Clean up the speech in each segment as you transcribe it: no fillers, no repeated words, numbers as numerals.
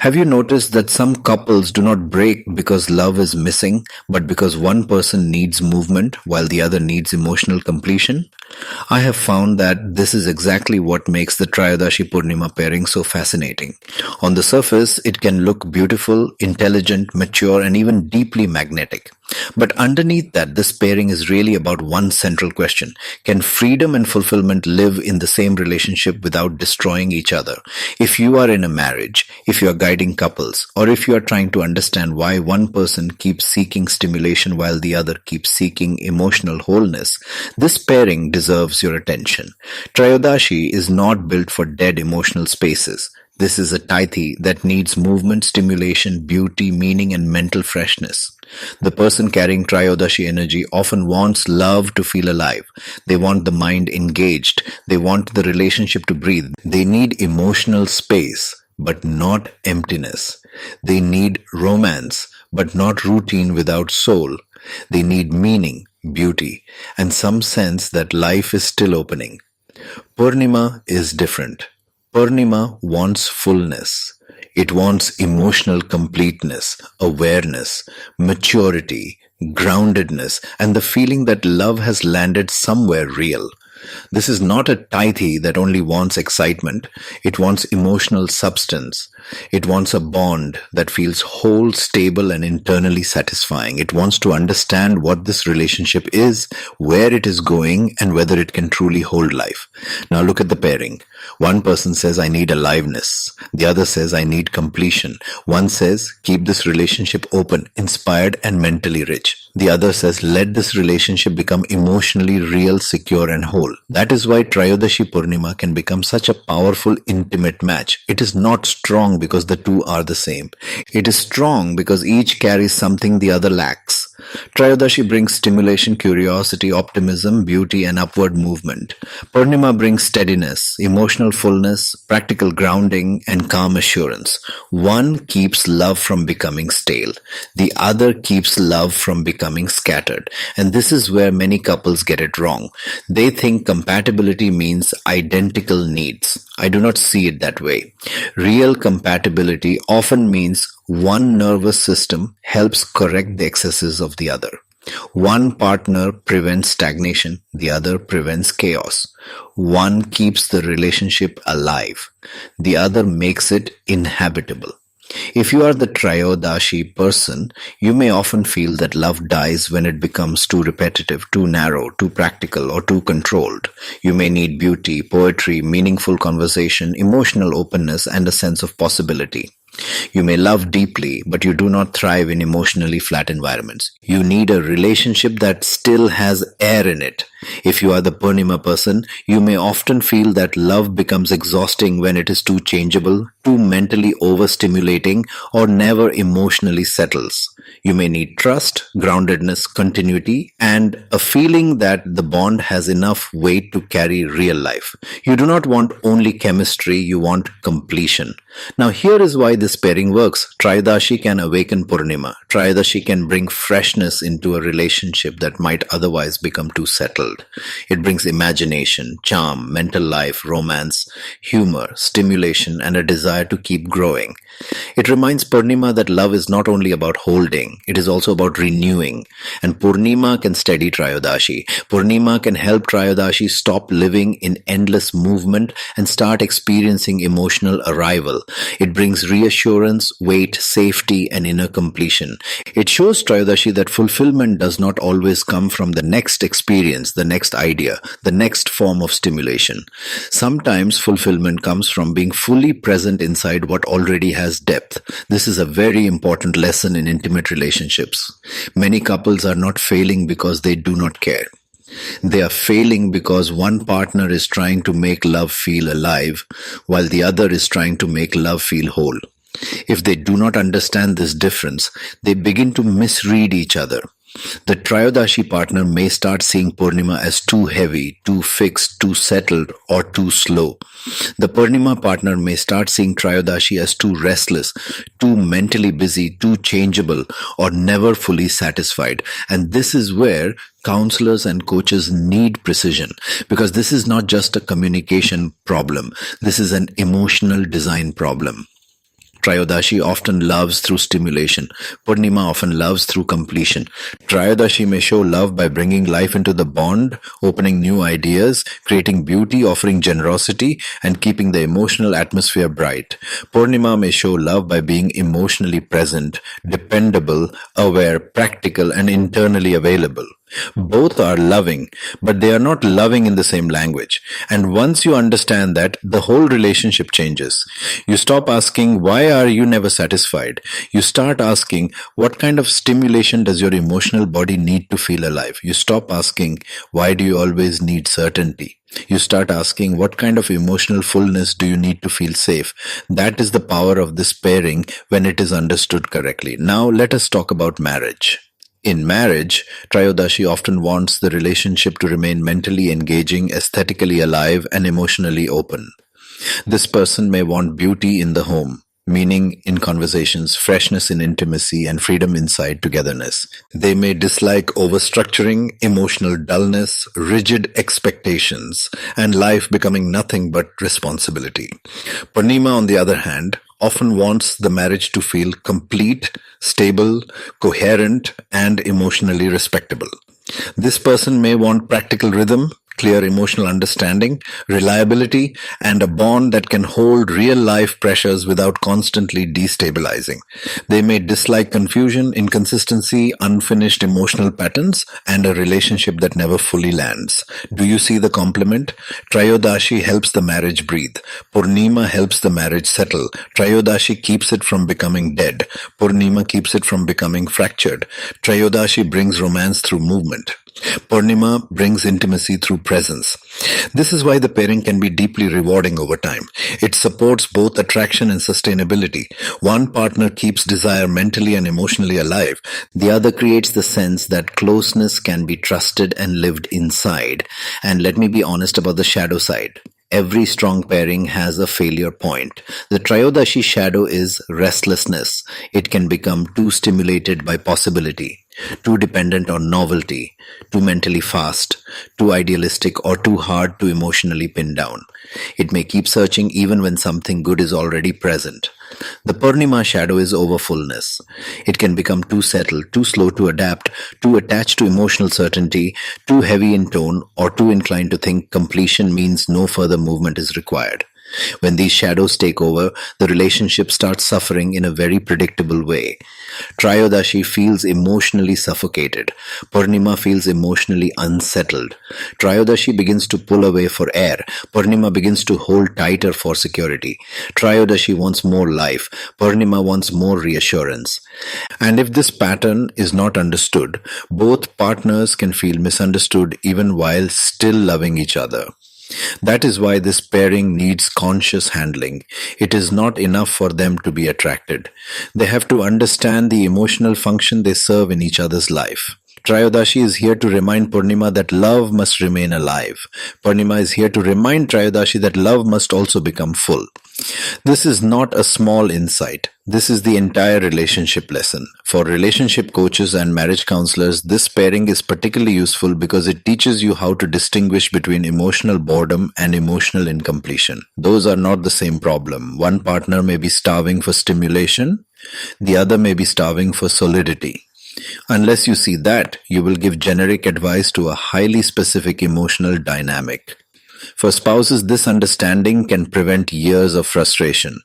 Have you noticed that some couples do not break because love is missing, but because one person needs movement while the other needs emotional completion? I have found that this is exactly what makes the Trayodashi Purnima pairing so fascinating. On the surface, it can look beautiful, intelligent, mature, and even deeply magnetic. But underneath that, this pairing is really about one central question. Can freedom and fulfillment live in the same relationship without destroying each other? If you are in a marriage, if you are guiding couples, or if you are trying to understand why one person keeps seeking stimulation while the other keeps seeking emotional wholeness, this pairing deserves your attention. Trayodashi is not built for dead emotional spaces. This is a Tithi that needs movement, stimulation, beauty, meaning, and mental freshness. The person carrying Trayodashi energy often wants love to feel alive. They want the mind engaged. They want the relationship to breathe. They need emotional space, but not emptiness. They need romance, but not routine without soul. They need meaning, beauty, and some sense that life is still opening. Purnima is different. Purnima wants fullness. It wants emotional completeness, awareness, maturity, groundedness, and the feeling that love has landed somewhere real. This is not a Tithi that only wants excitement. It wants emotional substance. It wants a bond that feels whole, stable, and internally satisfying. It wants to understand what this relationship is, where it is going, and whether it can truly hold life. Now look at the pairing. One person says, I need aliveness. The other says, I need completion. One says, keep this relationship open, inspired, and mentally rich. The other says, let this relationship become emotionally real, secure, and whole. That is why Trayodashi Purnima can become such a powerful, intimate match. It is not strong because the two are the same. It is strong because each carries something the other lacks. Trayodashi brings stimulation, curiosity, optimism, beauty, and upward movement. Purnima brings steadiness, emotional fullness, practical grounding, and calm assurance. One keeps love from becoming stale. The other keeps love from becoming scattered. And this is where many couples get it wrong. They think compatibility means identical needs. I do not see it that way. Real compatibility often means one nervous system helps correct the excesses of the other. One partner prevents stagnation, the other prevents chaos. One keeps the relationship alive, the other makes it inhabitable. If you are the Trayodashi person, you may often feel that love dies when it becomes too repetitive, too narrow, too practical, or too controlled. You may need beauty, poetry, meaningful conversation, emotional openness, and a sense of possibility. You may love deeply, but you do not thrive in emotionally flat environments. You need a relationship that still has air in it. If you are the Purnima person, you may often feel that love becomes exhausting when it is too changeable, too mentally overstimulating, or never emotionally settles. You may need trust, groundedness, continuity, and a feeling that the bond has enough weight to carry real life. You do not want only chemistry, you want completion. Now here is why this pairing works. Trayodashi can awaken Purnima. Trayodashi can bring freshness into a relationship that might otherwise become too settled. It brings imagination, charm, mental life, romance, humor, stimulation, and a desire to keep growing. It reminds Purnima that love is not only about holding, it is also about renewing. And Purnima can steady Trayodashi. Purnima can help Trayodashi stop living in endless movement and start experiencing emotional arrival. It brings reassurance, weight, safety, and inner completion. It shows Trayodashi that fulfillment does not always come from the next experience, the next idea, the next form of stimulation. Sometimes fulfillment comes from being fully present inside what already has depth. This is a very important lesson in intimate relationships. Many couples are not failing because they do not care. They are failing because one partner is trying to make love feel alive, while the other is trying to make love feel whole. If they do not understand this difference, they begin to misread each other. The Trayodashi partner may start seeing Purnima as too heavy, too fixed, too settled, or too slow. The Purnima partner may start seeing Trayodashi as too restless, too mentally busy, too changeable, or never fully satisfied. And this is where counselors and coaches need precision, because this is not just a communication problem. This is an emotional design problem. Trayodashi often loves through stimulation. Purnima often loves through completion. Trayodashi may show love by bringing life into the bond, opening new ideas, creating beauty, offering generosity, and keeping the emotional atmosphere bright. Purnima may show love by being emotionally present, dependable, aware, practical, and internally available. Both are loving, but they are not loving in the same language. And once you understand that, the whole relationship changes. You stop asking, why are you never satisfied? You start asking, what kind of stimulation does your emotional body need to feel alive? You stop asking, why do you always need certainty? You start asking, what kind of emotional fullness do you need to feel safe? That is the power of this pairing when it is understood correctly. Now let us talk about marriage. In marriage, Trayodashi often wants the relationship to remain mentally engaging, aesthetically alive, and emotionally open. This person may want beauty in the home, meaning in conversations, freshness in intimacy, and freedom inside togetherness. They may dislike overstructuring, emotional dullness, rigid expectations, and life becoming nothing but responsibility. Purnima, on the other hand, often wants the marriage to feel complete, stable, coherent, and emotionally respectable. This person may want practical rhythm, clear emotional understanding, reliability, and a bond that can hold real-life pressures without constantly destabilizing. They may dislike confusion, inconsistency, unfinished emotional patterns, and a relationship that never fully lands. Do you see the complement? Trayodashi helps the marriage breathe. Purnima helps the marriage settle. Trayodashi keeps it from becoming dead. Purnima keeps it from becoming fractured. Trayodashi brings romance through movement. Purnima brings intimacy through presence. This is why the pairing can be deeply rewarding over time. It supports both attraction and sustainability. One partner keeps desire mentally and emotionally alive. The other creates the sense that closeness can be trusted and lived inside. And let me be honest about the shadow side. Every strong pairing has a failure point. The Trayodashi shadow is restlessness. It can become too stimulated by possibility, too dependent on novelty, too mentally fast, too idealistic, or too hard to emotionally pin down. It may keep searching even when something good is already present. The Purnima shadow is overfullness. It can become too settled, too slow to adapt, too attached to emotional certainty, too heavy in tone, or too inclined to think completion means no further movement is required. When these shadows take over, the relationship starts suffering in a very predictable way. Trayodashi feels emotionally suffocated. Purnima feels emotionally unsettled. Trayodashi begins to pull away for air. Purnima begins to hold tighter for security. Trayodashi wants more life. Purnima wants more reassurance. And if this pattern is not understood, both partners can feel misunderstood even while still loving each other. That is why this pairing needs conscious handling. It is not enough for them to be attracted. They have to understand the emotional function they serve in each other's life. Trayodashi is here to remind Purnima that love must remain alive. Purnima is here to remind Trayodashi that love must also become full. This is not a small insight. This is the entire relationship lesson. For relationship coaches and marriage counselors, this pairing is particularly useful because it teaches you how to distinguish between emotional boredom and emotional incompletion. Those are not the same problem. One partner may be starving for stimulation, the other may be starving for solidity. Unless you see that, you will give generic advice to a highly specific emotional dynamic. For spouses, this understanding can prevent years of frustration.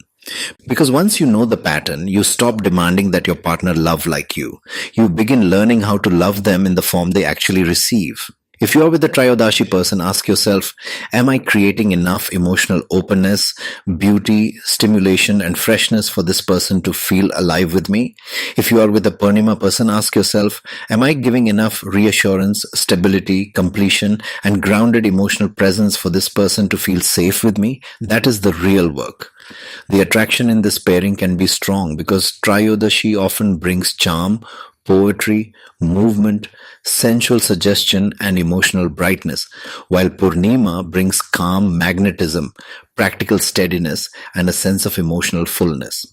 Because once you know the pattern, you stop demanding that your partner love like you. You begin learning how to love them in the form they actually receive. If you are with a Trayodashi person, ask yourself, am I creating enough emotional openness, beauty, stimulation, and freshness for this person to feel alive with me? If you are with a Purnima person, ask yourself, am I giving enough reassurance, stability, completion, and grounded emotional presence for this person to feel safe with me? That is the real work. The attraction in this pairing can be strong because Trayodashi often brings charm, poetry, movement, sensual suggestion, and emotional brightness, while Purnima brings calm magnetism, practical steadiness, and a sense of emotional fullness.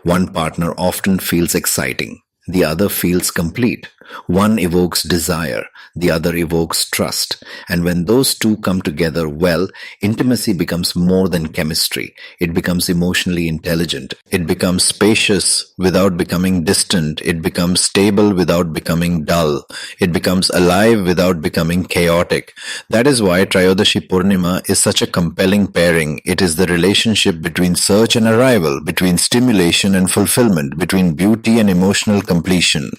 One partner often feels exciting. The other feels complete. One evokes desire, the other evokes trust. And when those two come together well, intimacy becomes more than chemistry. It becomes emotionally intelligent. It becomes spacious without becoming distant. It becomes stable without becoming dull. It becomes alive without becoming chaotic. That is why Trayodashi Purnima is such a compelling pairing. It is the relationship between search and arrival, between stimulation and fulfillment, between beauty and emotional completion.